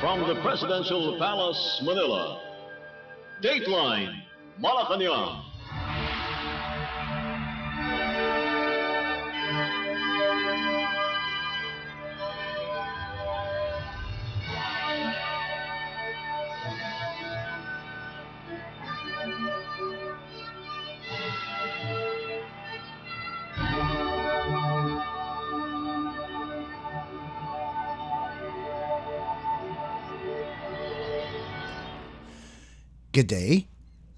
From the Presidential Palace, Manila, Dateline Malacañang. Good day.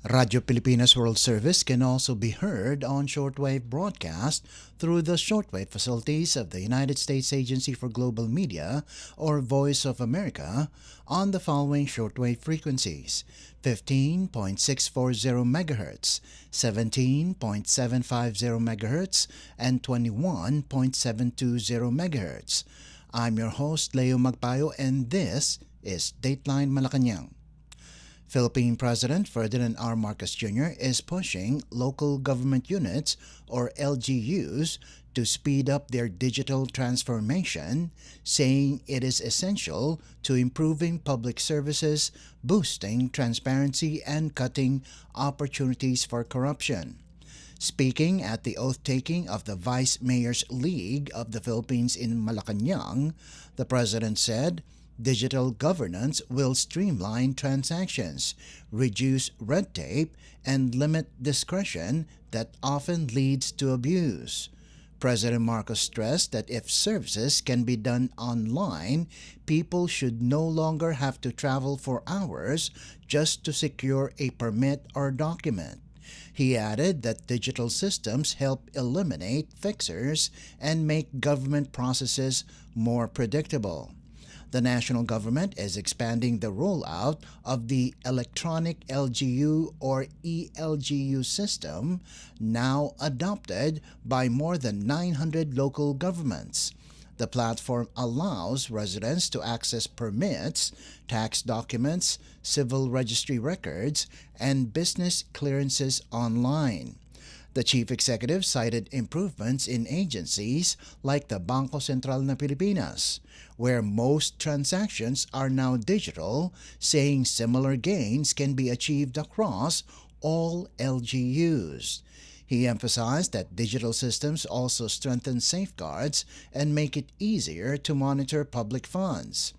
Radio Pilipinas World Service can also be heard on shortwave broadcast through the shortwave facilities of the United States Agency for Global Media or Voice of America on the following shortwave frequencies: 15.640 MHz, 17.750 MHz, and 21.720 MHz. I'm your host, Leo Magpayo, and this is Dateline Malacañang. Philippine President Ferdinand R. Marcos Jr. is pushing local government units, or LGUs, to speed up their digital transformation, saying it is essential to improving public services, boosting transparency, and cutting opportunities for corruption. Speaking at the oath-taking of the Vice Mayors League of the Philippines in Malacañang, the President said, digital governance will streamline transactions, reduce red tape, and limit discretion that often leads to abuse. President Marcos stressed that if services can be done online, people should no longer have to travel for hours just to secure a permit or document. He added that digital systems help eliminate fixers and make government processes more predictable. The national government is expanding the rollout of the Electronic LGU or ELGU system, now adopted by more than 900 local governments. The platform allows residents to access permits, tax documents, civil registry records, and business clearances online. The chief executive cited improvements in agencies like the Bangko Sentral ng Pilipinas, where most transactions are now digital, saying similar gains can be achieved across all LGUs. He emphasized that digital systems also strengthen safeguards and make it easier to monitor public funds.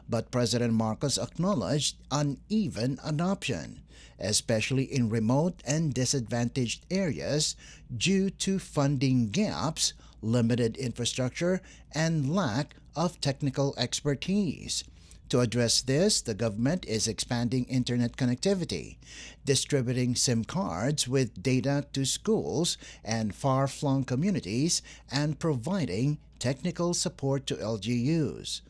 But President Marcos acknowledged uneven adoption, especially in remote and disadvantaged areas due to funding gaps, limited infrastructure, and lack of technical expertise. To address this, the government is expanding internet connectivity, distributing SIM cards with data to schools and far-flung communities, and providing technical support to LGUs.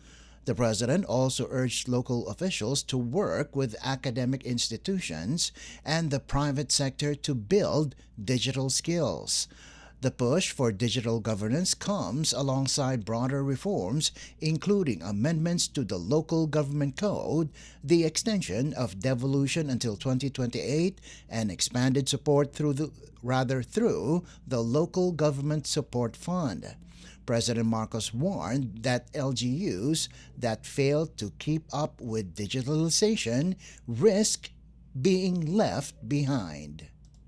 The President also urged local officials to work with academic institutions and the private sector to build digital skills. The push for digital governance comes alongside broader reforms, including amendments to the Local Government Code, the extension of devolution until 2028, and expanded support through the Local Government Support Fund. President Marcos warned that LGUs that fail to keep up with digitalization risk being left behind.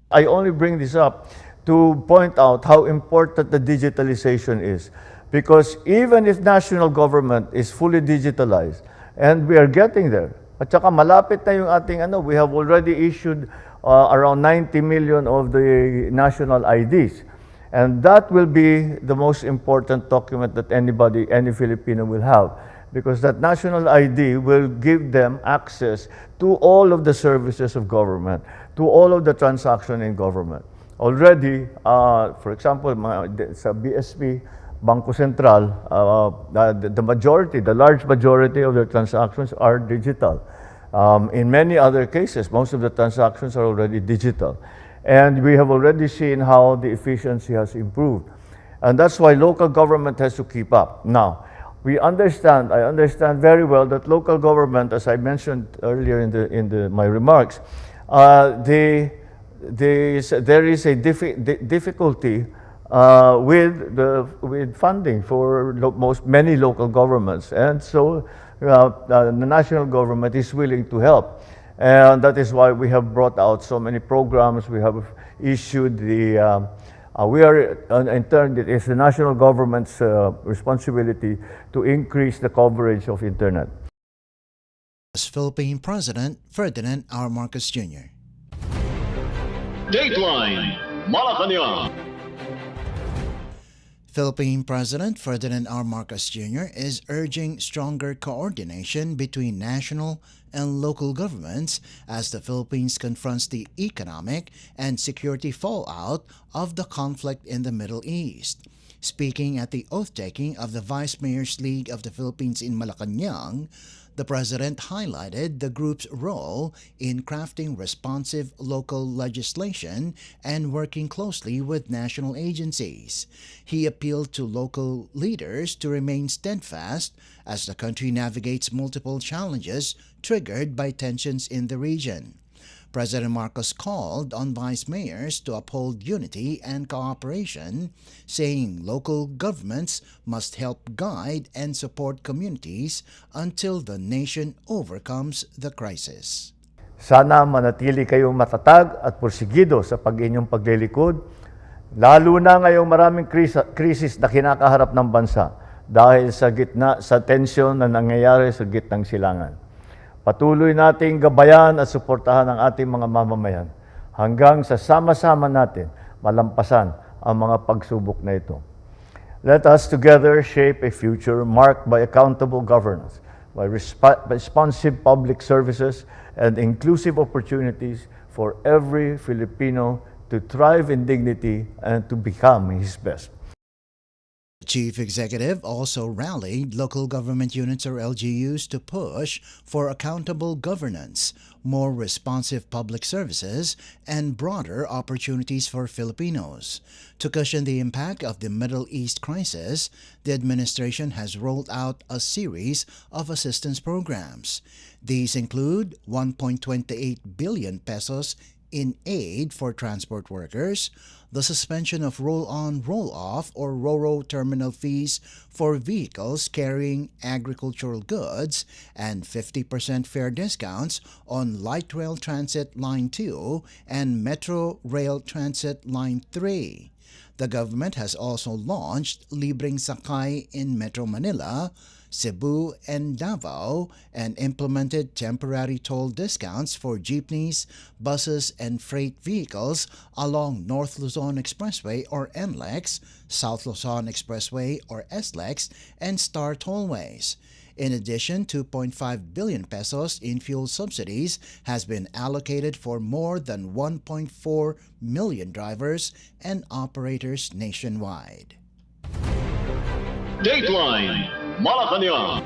I only bring this up to point out how important the digitalization is. Because even if national government is fully digitalized, and we are getting there, at saka malapit na yung ating we have already issued around 90 million of the national IDs. And that will be the most important document that any Filipino will have, because that national ID will give them access to all of the services of government, to all of the transaction in government. Already, for example, sa BSP, Bangko Sentral, the large majority of their transactions are digital. In many other cases, most of the transactions are already digital. And we have already seen how the efficiency has improved. And that's why local government has to keep up. Now, I understand very well that local government, as I mentioned earlier in my remarks, there is a difficulty with funding for many local governments. And so the national government is willing to help. And that is why we have brought out so many programs. We have issued in turn, it is the national government's responsibility to increase the coverage of internet. As Philippine President Ferdinand R. Marcos Jr. Dateline Malacañang. Philippine President Ferdinand R. Marcos Jr. is urging stronger coordination between national and local governments as the Philippines confronts the economic and security fallout of the conflict in the Middle East. Speaking at the oath-taking of the Vice Mayors League of the Philippines in Malacañang, the President highlighted the group's role in crafting responsive local legislation and working closely with national agencies. He appealed to local leaders to remain steadfast as the country navigates multiple challenges triggered by tensions in the region. President Marcos called on vice mayors to uphold unity and cooperation, saying local governments must help guide and support communities until the nation overcomes the crisis. Sana manatili kayong matatag at porsigido sa inyong paglilikod, lalo na ngayong maraming krisis na kinakaharap ng bansa dahil sa gitna sa tensyon na nangyayari sa gitnang silangan. Patuloy nating gabayan at suportahan ang ating mga mamamayan hanggang sa sama-sama natin malampasan ang mga pagsubok na ito. Let us together shape a future marked by accountable governance, by responsive public services, and inclusive opportunities for every Filipino to thrive in dignity and to become his best. The Chief Executive also rallied local government units or LGUs to push for accountable governance, more responsive public services, and broader opportunities for Filipinos. To cushion the impact of the Middle East crisis, the administration has rolled out a series of assistance programs. These include 1.28 billion pesos in aid for transport workers, the suspension of roll-on, roll-off or RoRo terminal fees for vehicles carrying agricultural goods, and 50% fare discounts on Light Rail Transit Line 2 and Metro Rail Transit Line 3. The government has also launched Libreng Sakay in Metro Manila, Cebu, and Davao, and implemented temporary toll discounts for jeepneys, buses, and freight vehicles along North Luzon Expressway or NLEX, South Luzon Expressway or SLEX, and Star Tollways. In addition, 2.5 billion pesos in fuel subsidies has been allocated for more than 1.4 million drivers and operators nationwide. Dateline Malacañang.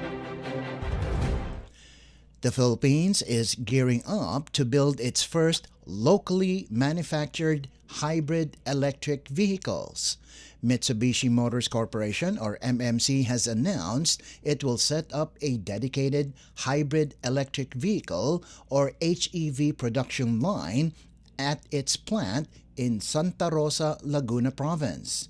The Philippines is gearing up to build its first locally manufactured hybrid electric vehicles. Mitsubishi Motors Corporation or MMC has announced it will set up a dedicated hybrid electric vehicle or HEV production line at its plant in Santa Rosa, Laguna Province.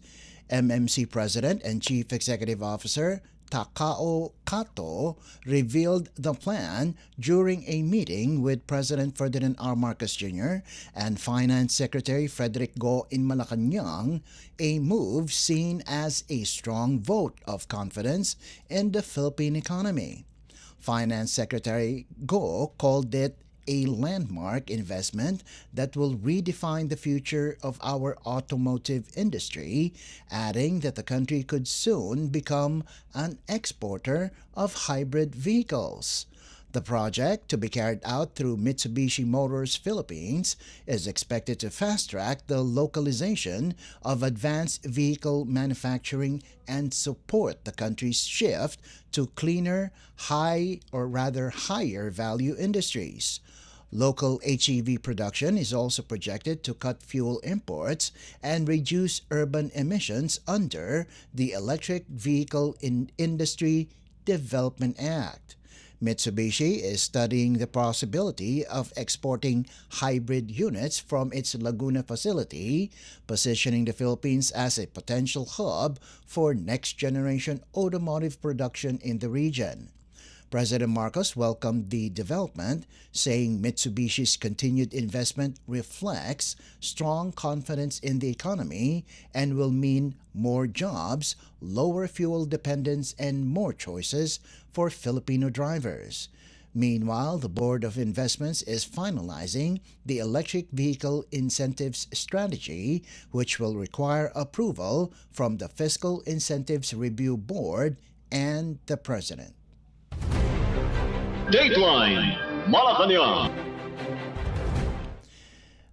MMC President and Chief Executive Officer Takao Kato revealed the plan during a meeting with President Ferdinand R. Marcos Jr. and Finance Secretary Frederick Go in Malacañang, a move seen as a strong vote of confidence in the Philippine economy. Finance Secretary Go called it a landmark investment that will redefine the future of our automotive industry, adding that the country could soon become an exporter of hybrid vehicles. The project, to be carried out through Mitsubishi Motors Philippines, is expected to fast-track the localization of advanced vehicle manufacturing and support the country's shift to cleaner, higher value industries. Local HEV production is also projected to cut fuel imports and reduce urban emissions under the Electric Vehicle Industry Development Act. Mitsubishi is studying the possibility of exporting hybrid units from its Laguna facility, positioning the Philippines as a potential hub for next-generation automotive production in the region. President Marcos welcomed the development, saying Mitsubishi's continued investment reflects strong confidence in the economy and will mean more jobs, lower fuel dependence, and more choices for Filipino drivers. Meanwhile, the Board of Investments is finalizing the electric vehicle incentives strategy, which will require approval from the Fiscal Incentives Review Board and the President. Dateline Malacañang.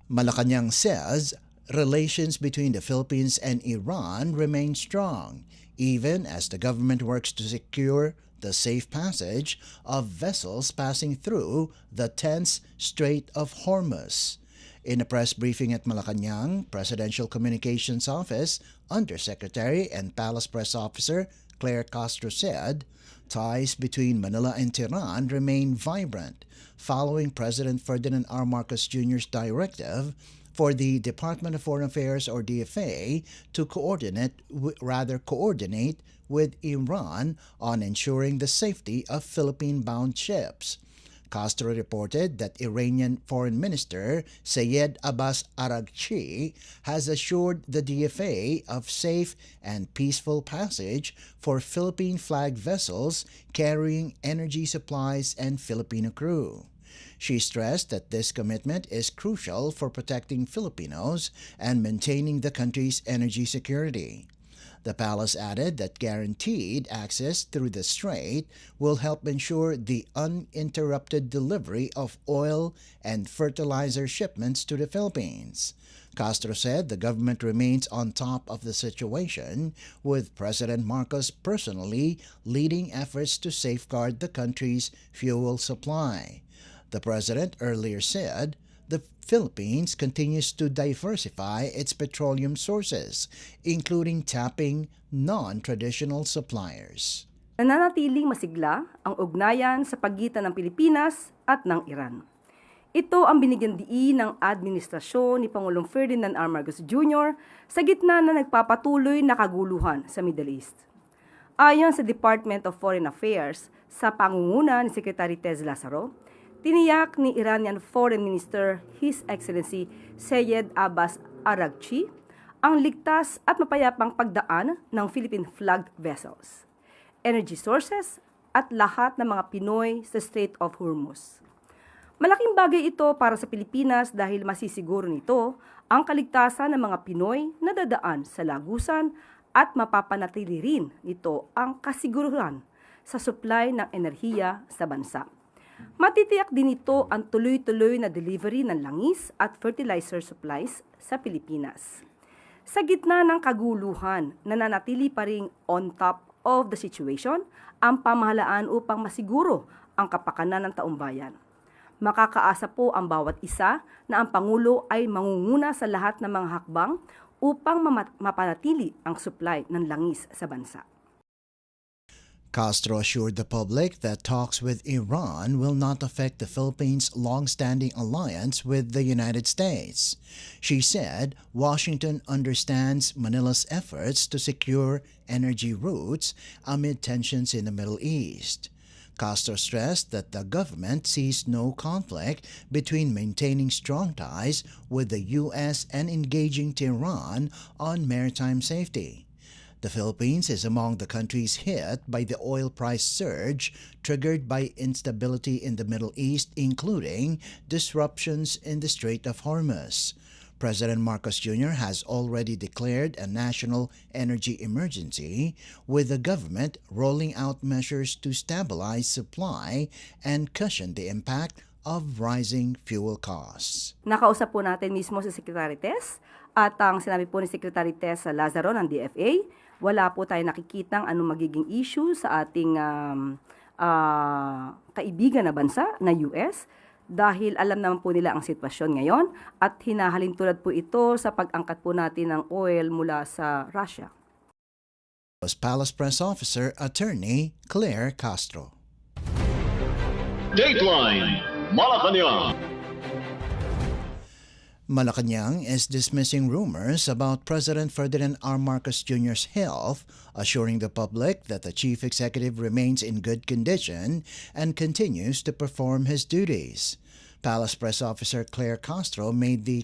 Malacañang says relations between the Philippines and Iran remain strong, even as the government works to secure the safe passage of vessels passing through the tense Strait of Hormuz. In a press briefing at Malacañang, Presidential Communications Office Undersecretary and Palace Press Officer Claire Castro said, ties between Manila and Tehran remain vibrant following President Ferdinand R. Marcos Jr.'s directive for the Department of Foreign Affairs or DFA to coordinate with Iran on ensuring the safety of Philippine-bound ships. Castro reported that Iranian Foreign Minister Sayed Abbas Araghchi has assured the DFA of safe and peaceful passage for Philippine-flagged vessels carrying energy supplies and Filipino crew. She stressed that this commitment is crucial for protecting Filipinos and maintaining the country's energy security. The palace added that guaranteed access through the strait will help ensure the uninterrupted delivery of oil and fertilizer shipments to the Philippines. Castro said the government remains on top of the situation, with President Marcos personally leading efforts to safeguard the country's fuel supply. The president earlier said the Philippines continues to diversify its petroleum sources, including tapping non-traditional suppliers. Nananatiling masigla ang ugnayan sa pagitan ng Pilipinas at ng Iran. Ito ang binigyan diin ng administrasyon ni Pangulong Ferdinand R. Marcos Jr. sa gitna na nagpapatuloy na kaguluhan sa Middle East. Ayon sa Department of Foreign Affairs, sa pangunguna ni Secretary Tez Lazaro, tiniyak ni Iranian Foreign Minister His Excellency Sayed Abbas Araghchi ang ligtas at mapayapang pagdaan ng Philippine-flagged vessels, energy sources at lahat ng mga Pinoy sa Strait of Hormuz. Malaking bagay ito para sa Pilipinas dahil masisiguro nito ang kaligtasan ng mga Pinoy na dadaan sa lagusan at mapapanatili rin nito ang kasiguruhan sa supply ng enerhiya sa bansa. Matitiyak din ito ang tuloy-tuloy na delivery ng langis at fertilizer supplies sa Pilipinas. Sa gitna ng kaguluhan, nananatili pa ring on top of the situation ang pamahalaan upang masiguro ang kapakanan ng taumbayan. Makakaasa po ang bawat isa na ang Pangulo ay mangunguna sa lahat ng mga hakbang upang mapanatili ang supply ng langis sa bansa. Castro assured the public that talks with Iran will not affect the Philippines' long-standing alliance with the United States. She said Washington understands Manila's efforts to secure energy routes amid tensions in the Middle East. Castro stressed that the government sees no conflict between maintaining strong ties with the U.S. and engaging Tehran on maritime safety. The Philippines is among the countries hit by the oil price surge triggered by instability in the Middle East, including disruptions in the Strait of Hormuz. President Marcos Jr. has already declared a national energy emergency, with the government rolling out measures to stabilize supply and cushion the impact of rising fuel costs. Nakausap po natin mismo si Secretary Tez at ang sinabi po ni Secretary Tez Lazaro ng DFA, wala po tayo nakikitang anong magiging issue sa ating kaibigan na bansa na US dahil alam naman po nila ang sitwasyon ngayon at hinahalin tulad po ito sa pag-angkat po natin ng oil mula sa Russia. Palace Press Officer Attorney Claire Castro. Dateline Malacañang. Malacañang is dismissing rumors about President Ferdinand R. Marcos Jr.'s health, assuring the public that the chief executive remains in good condition and continues to perform his duties. Palace Press Officer Claire Castro made the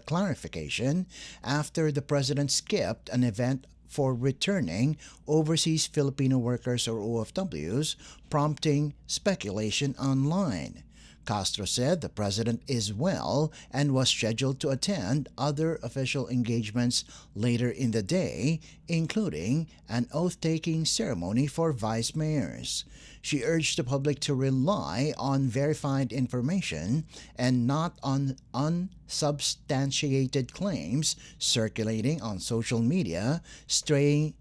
clarification after the president skipped an event for returning overseas Filipino workers or OFWs, prompting speculation online. Castro said the president is well and was scheduled to attend other official engagements later in the day, including an oath-taking ceremony for vice mayors. She urged the public to rely on verified information and not on unsubstantiated claims circulating on social media, stressing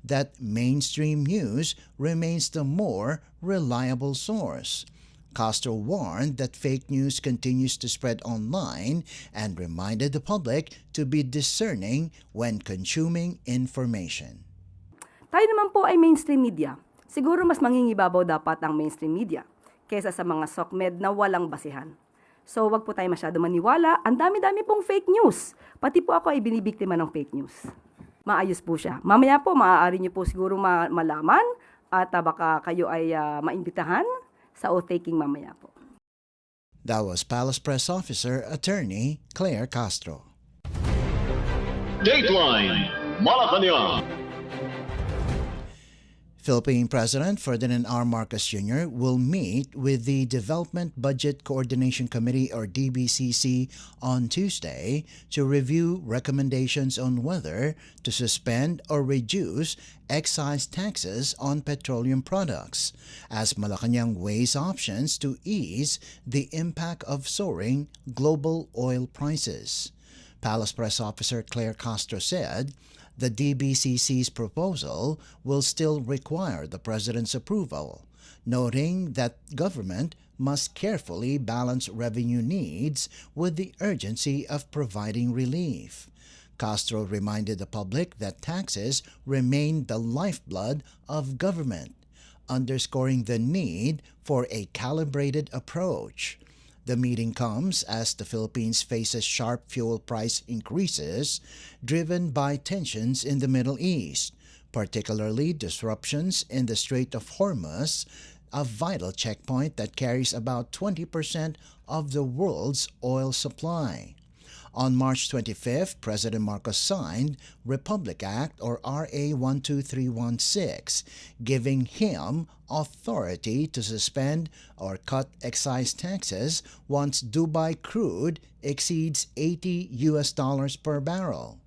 that mainstream news remains the more reliable source. Castro warned that fake news continues to spread online and reminded the public to be discerning when consuming information. Tayo naman po ay mainstream media. Siguro mas mangingibabaw dapat ang mainstream media kaysa sa mga SOCMED na walang basihan. So wag po tayo masyado maniwala, ang dami-dami pong fake news. Pati po ako ay binibiktima ng fake news. Maayos po siya. Mamaya po, maaari niyo po siguro malaman at baka kayo ay maimbitahan sa oath-taking mamaya po. That was Palace Press Officer Attorney Claire Castro. Dateline Malacañang. Philippine President Ferdinand R. Marcos Jr. will meet with the Development Budget Coordination Committee or DBCC on Tuesday to review recommendations on whether to suspend or reduce excise taxes on petroleum products, as Malacañang weighs options to ease the impact of soaring global oil prices. Palace Press Officer Claire Castro said the DBCC's proposal will still require the President's approval, noting that government must carefully balance revenue needs with the urgency of providing relief. Castro reminded the public that taxes remain the lifeblood of government, underscoring the need for a calibrated approach. The meeting comes as the Philippines faces sharp fuel price increases driven by tensions in the Middle East, particularly disruptions in the Strait of Hormuz, a vital checkpoint that carries about 20% of the world's oil supply. On March 25, President Marcos signed Republic Act or RA 12316, giving him authority to suspend or cut excise taxes once Dubai crude exceeds $80 per barrel.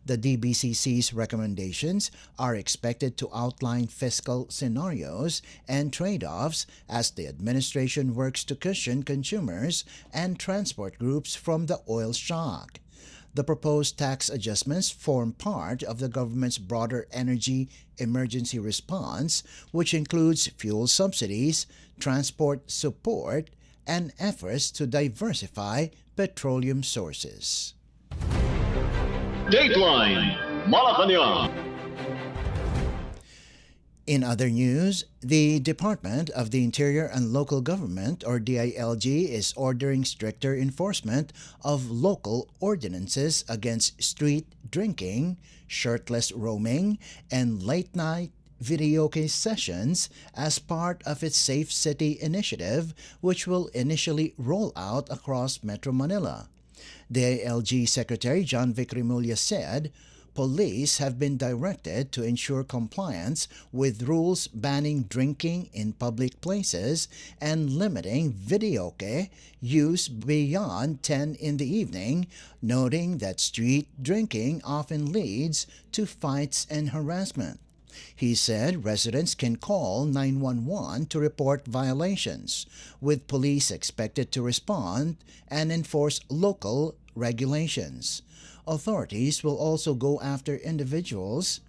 The DBCC's recommendations are expected to outline fiscal scenarios and trade-offs as the administration works to cushion consumers and transport groups from the oil shock. The proposed tax adjustments form part of the government's broader energy emergency response, which includes fuel subsidies, transport support, and efforts to diversify petroleum sources. Dateline Malacañang. In other news, the Department of the Interior and Local Government, or DILG, is ordering stricter enforcement of local ordinances against street drinking, shirtless roaming, and late-night videoke sessions as part of its Safe City initiative, which will initially roll out across Metro Manila. DILG Secretary John Vic Rimulya said, police have been directed to ensure compliance with rules banning drinking in public places and limiting videoke use beyond 10 in the evening, noting that street drinking often leads to fights and harassment. He said residents can call 911 to report violations, with police expected to respond and enforce local regulations. Authorities will also go after individuals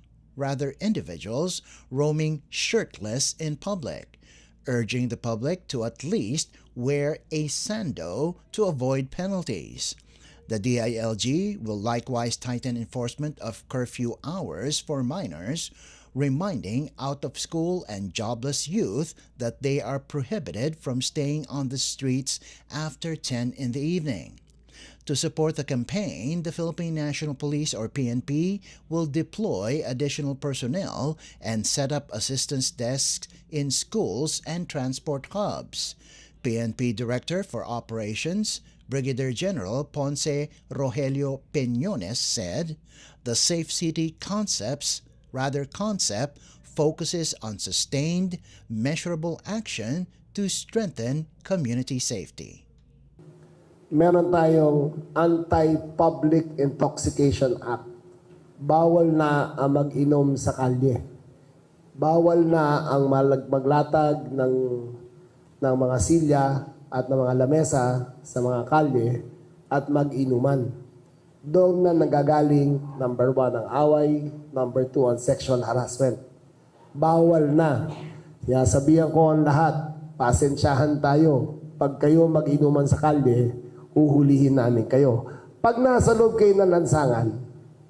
roaming shirtless in public, urging the public to at least wear a sando to avoid penalties. The DILG will likewise tighten enforcement of curfew hours for minors, reminding out-of-school and jobless youth that they are prohibited from staying on the streets after 10 in the evening. To support the campaign, the Philippine National Police or PNP will deploy additional personnel and set up assistance desks in schools and transport hubs. PNP Director for Operations, Brigadier General Ponce Rogelio Peñones said, the Safe City concept focuses on sustained, measurable action to strengthen community safety. Meron tayong Anti-Public Intoxication Act. Bawal na ang mag-inom sa kalye. Bawal na ang maglatag ng mga silya at ng mga lamesa sa mga kalye at mag-inuman. Doon na nagagaling, number 1, ang away, number 2, ang sexual harassment. Bawal na. Kaya sabihan ko ang lahat, pasensyahan tayo. Pag kayo mag-inuman sa kalye, uhulihin namin kayo. Pag nasa loob kayo ng lansangan,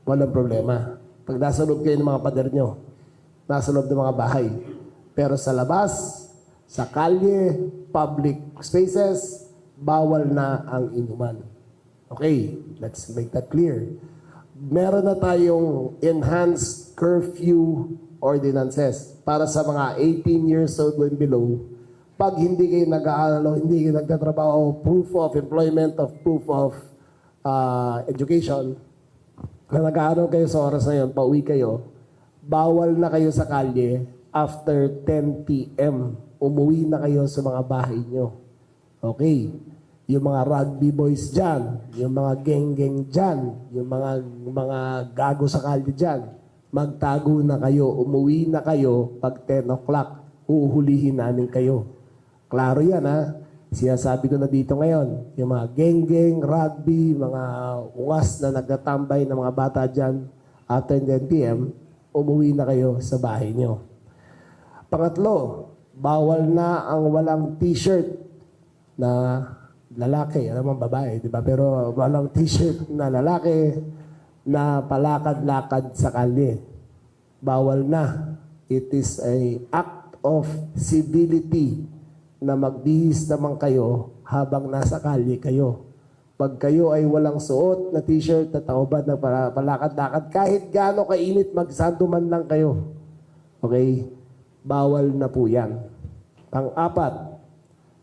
walang problema. Pag nasa loob kayo ng mga pader nyo, nasa loob ng mga bahay. Pero sa labas, sa kalye, public spaces, bawal na ang inuman. Okay, let's make that clear. Meron na tayong enhanced curfew ordinances para sa mga 18 years old and below. Pag hindi kayo nag-aaral, hindi kayo nagtatrabaho, proof of employment, of proof of education, na nag-aaral kayo sa oras na yun, pauwi kayo, bawal na kayo sa kalye after 10 p.m. Umuwi na kayo sa mga bahay nyo. Okay. Yung mga rugby boys dyan, yung mga geng-geng dyan, yung mga gago sa kalye dyan, magtago na kayo, umuwi na kayo pag 10 o'clock, uhulihin namin kayo. Klaro yan, ha? Sinasabi ko na dito ngayon, yung mga geng-geng, rugby, mga ungas na nagtatambay ng mga bata dyan, after 10 p.m., umuwi na kayo sa bahay nyo. Pangatlo, bawal na ang walang t-shirt na lalaki, alam mo babae, di ba? Pero walang t-shirt na lalaki na palakad-lakad sa kalye. Bawal na. It is an act of civility na magbihis naman kayo habang nasa kalye kayo. Pag kayo ay walang suot na t-shirt at taubad na palakad-lakad, kahit gaano kainit, magsanduman lang kayo. Okay? Bawal na po yan. Pang-apat,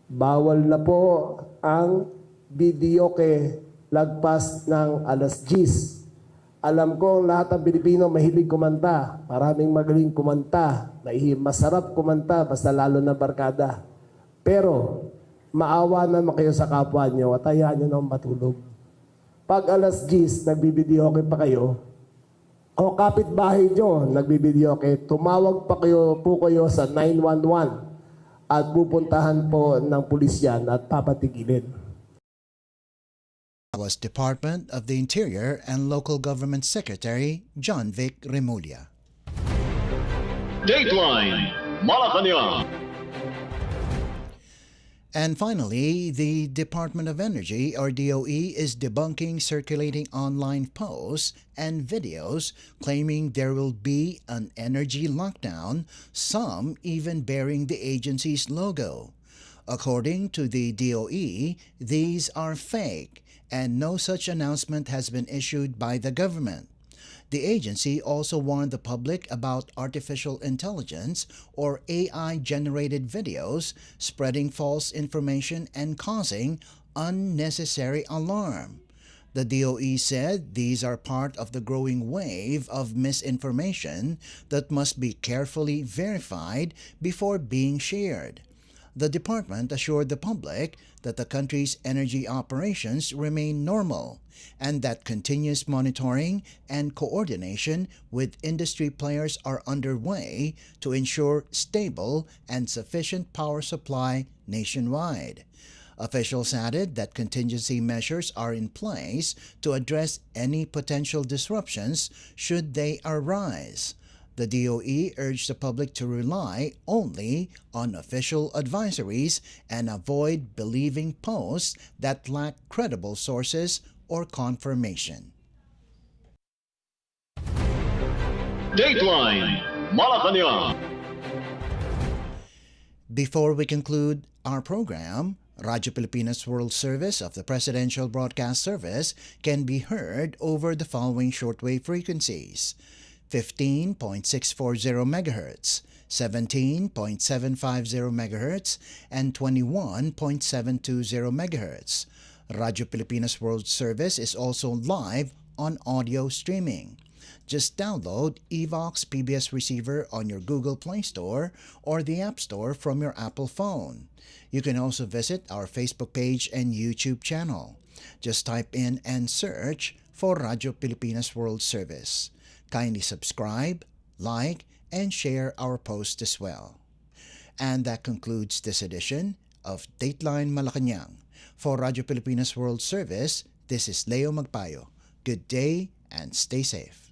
bawal na po ang videoke lagpas ng alas 10. Alam ko lahat ng Pilipino mahilig kumanta. Maraming magaling kumanta. Masarap kumanta basta lalo na barkada. Pero, maawa naman kayo sa kapwa nyo at hayaan nyo nang matulog. Pag alas 10, nagbibidyoke pa kayo, o kapitbahay nyo, nagbibidyoke, tumawag pa po kayo sa 911 at pupuntahan po ng pulisyan at papatigilin. Was Department of the Interior and Local Government Secretary John Vic Remulla. Dateline Malacañang. And finally, the Department of Energy, or DOE, is debunking circulating online posts and videos claiming there will be an energy lockdown, some even bearing the agency's logo. According to the DOE, these are fake, and no such announcement has been issued by the government. The agency also warned the public about artificial intelligence or AI-generated videos spreading false information and causing unnecessary alarm. The DOE said these are part of the growing wave of misinformation that must be carefully verified before being shared. The department assured the public that the country's energy operations remain normal and that continuous monitoring and coordination with industry players are underway to ensure stable and sufficient power supply nationwide. Officials added that contingency measures are in place to address any potential disruptions should they arise. The DOE urged the public to rely only on official advisories and avoid believing posts that lack credible sources or confirmation. Dateline Malacañang. Before we conclude our program, Radyo Pilipinas World Service of the Presidential Broadcast Service can be heard over the following shortwave frequencies: 15.640 MHz, 17.750 MHz, and 21.720 MHz. Radyo Pilipinas World Service is also live on audio streaming. Just download Evox PBS Receiver on your Google Play Store or the App Store from your Apple phone. You can also visit our Facebook page and YouTube channel. Just type in and search for Radyo Pilipinas World Service. Kindly subscribe, like, and share our post as well. And that concludes this edition of Dateline Malacañang. For Radyo Pilipinas World Service, this is Leo Magpayo. Good day and stay safe.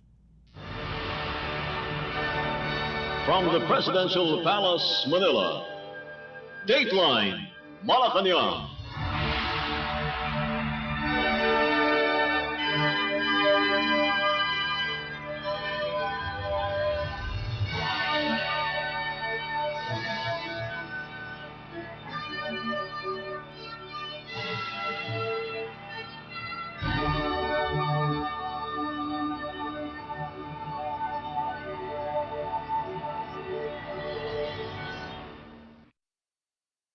From the Presidential Palace, Manila, Dateline Malacañang.